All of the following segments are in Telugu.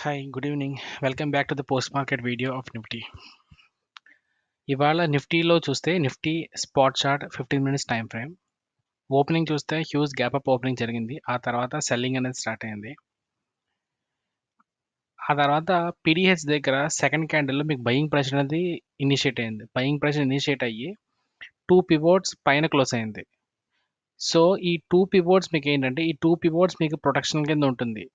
Hi good evening. Welcome back to the post market video of Nifty. ఇవాళ నిఫ్టీలో చూస్తే Nifty spot chart 15 minutes time frame. Opening చూస్తే హ్యూజ్ గ్యాప్ అప్ ఓపెనింగ్ జరిగింది. ఆ తర్వాత సెల్లింగ్ అనేది స్టార్ట్ అయింది. ఆ తర్వాత పీడిహెచ్ దగ్గర సెకండ్ క్యాండిల్లో మీకు బయింగ్ ప్రెషర్ అనేది ఇనిషియేట్ అయింది. బయింగ్ ప్రెషర్ ఇనిషియేట్ అయ్యి 2 పివోట్స్ పైన క్లోజ్ అయింది. సో ఈ 2 పివోట్స్ మీకు ఏంటంటే ఈ 2 పివోట్స్ మీకు ప్రొటెక్షన్ కింద ఉంటుంది.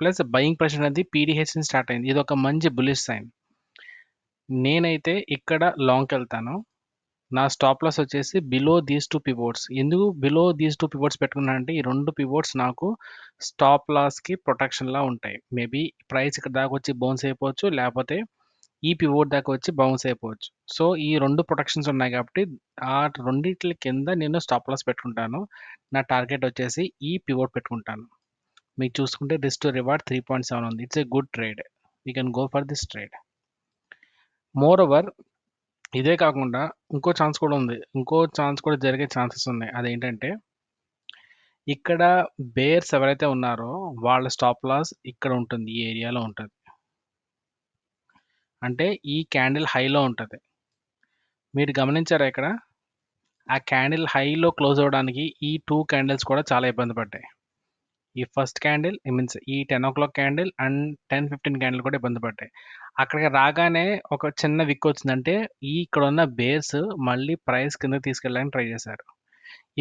ప్లస్ బయింగ్ ప్రెషర్ అనేది పీడిహెచ్ నుంచి స్టార్ట్ అయింది. ఇది ఒక మంచి బుల్లిష్ సైన్. నేనైతే ఇక్కడ లాంగ్కి వెళ్తాను. నా స్టాప్ లాస్ వచ్చేసి బిలో దీస్ 2 పివోట్స్. ఎందుకు బిలో దీస్ 2 పివోట్స్ పెట్టుకున్నా అంటే ఈ 2 పివోట్స్ నాకు స్టాప్ లాస్కి ప్రొటెక్షన్లా ఉంటాయి. మేబీ ప్రైస్ ఇక్కడ దాకా వచ్చి బౌన్స్ అయిపోవచ్చు, లేకపోతే ఈ పివోట్ దాకా వచ్చి బౌన్స్ అయిపోవచ్చు. సో ఈ 2 ప్రొటెక్షన్స్ ఉన్నాయి కాబట్టి ఆ రెండిట్ల కింద నేను స్టాప్ లాస్ పెట్టుకుంటాను. నా టార్గెట్ వచ్చేసి ఈ పివోట్ పెట్టుకుంటాను. మీకు చూసుకుంటే రిస్క్ టు రివార్డ్ 3.7 ఉంది. It's a good trade. You can go for this trade. More over ఇదే కాకుండా ఇంకో ఛాన్స్ కూడా ఉంది. ఇంకో ఛాన్స్ కూడా జరిగే ఛాన్సెస్ ఉన్నాయి. అదేంటంటే ఇక్కడ బేర్స్ ఎవరైతే ఉన్నారో వాళ్ళ స్టాప్ లాస్ ఇక్కడ ఉంటుంది. ఈ ఏరియాలో ఉంటుంది. అంటే ఈ క్యాండిల్ హైలో ఉంటుంది. మీరు గమనించారా ఇక్కడ? ఆ క్యాండిల్ హైలో క్లోజ్ అవ్వడానికి ఈ 2 క్యాండిల్స్ కూడా చాలా ఇబ్బంది పడ్డాయి. ఈ ఫస్ట్ క్యాండిల్ మీన్స్ ఈ 10 o'clock క్యాండిల్ అండ్ 10-15 క్యాండిల్ కూడా ఇబ్బంది పడ్డాయి. అక్కడికి రాగానే ఒక చిన్న విక్ వచ్చిందంటే ఇక్కడ ఉన్న బేర్స్ మళ్ళీ ప్రైస్ కింద తీసుకెళ్ళడానికి ట్రై చేశారు.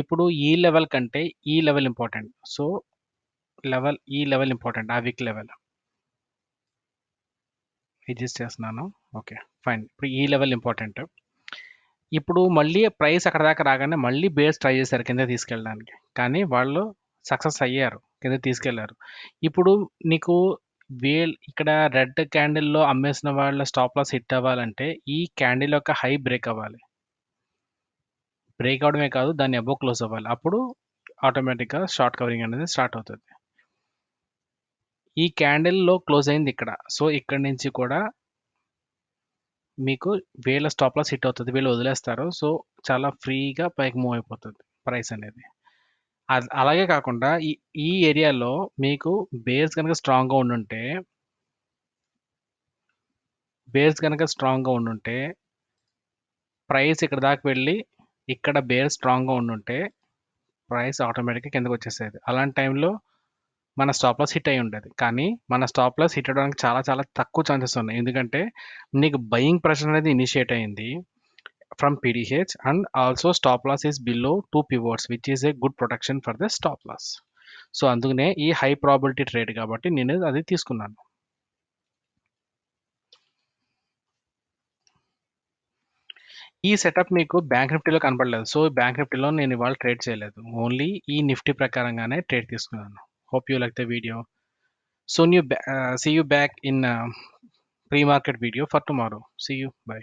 ఇప్పుడు ఈ లెవెల్ కంటే ఈ లెవెల్ ఇంపార్టెంట్. సో ఈ లెవెల్ ఇంపార్టెంట్. ఆ విక్ లెవెల్ అడ్జస్ట్ చేస్తున్నాను. Okay fine. ఇప్పుడు ఈ లెవెల్ ఇంపార్టెంట్. ఇప్పుడు మళ్ళీ ప్రైస్ అక్కడ దాకా రాగానే మళ్ళీ బేర్స్ ట్రై చేశారు కింద తీసుకెళ్ళడానికి. కానీ వాళ్ళు సక్సెస్ అయ్యారు, కింద తీసుకెళ్లారు. ఇప్పుడు నీకు ఇక్కడ రెడ్ క్యాండిల్లో అమ్మేసిన వాళ్ళ స్టాప్ లాస్ హిట్ అవ్వాలంటే ఈ క్యాండిల్ యొక్క హై బ్రేక్ అవ్వాలి. బ్రేక్ అవడమే కాదు, దాన్ని అబోవ్ క్లోజ్ అవ్వాలి. అప్పుడు ఆటోమేటిక్గా షార్ట్ కవరింగ్ అనేది స్టార్ట్ అవుతుంది. ఈ క్యాండిల్లో క్లోజ్ అయింది ఇక్కడ. సో ఇక్కడ నుంచి కూడా మీకు వీళ్ళ స్టాప్ లాస్ హిట్ అవుతుంది. వీళ్ళు వదిలేస్తారు. సో చాలా ఫ్రీగా పైకి మూవ్ అయిపోతుంది ప్రైస్ అనేది. అలాగే కాకుండా ఈ ఏరియాలో మీకు బేర్స్ కనుక స్ట్రాంగ్గా ఉండుంటే ప్రైస్ ఇక్కడ దాకా వెళ్ళి ఇక్కడ బేర్ స్ట్రాంగ్గా ఉండుంటే ప్రైస్ ఆటోమేటిక్గా కిందకు వచ్చేసేది. అలాంటి టైంలో మన స్టాప్ లాస్ హిట్ అయి ఉండేది. కానీ మన స్టాప్ లాస్ హిట్ అవ్వడానికి చాలా చాలా తక్కువ ఛాన్సెస్ ఉన్నాయి. ఎందుకంటే నీకు బయింగ్ ప్రెషర్ అనేది ఇనిషియేట్ అయింది from PDH and also stop loss is below 2 pivots which is a good protection for the stop loss. So అందుకనే ఈ హై ప్రాబిలిటీ ట్రేడ్ కాబట్టి నేను అది తీసుకున్నాను. ఈ సెటప్ మీకు బ్యాంక్ నిఫ్టీలో కనపడలేదు. సో బ్యాంక్ నిఫ్టీలో నేను ఇవాళ ట్రేడ్ చేయలేదు. ఓన్లీ ఈ నిఫ్టీ ప్రకారంగానే ట్రేడ్ తీసుకున్నాను. Hope you like the video. Soon see you back in pre-market video for tomorrow. See you. Bye.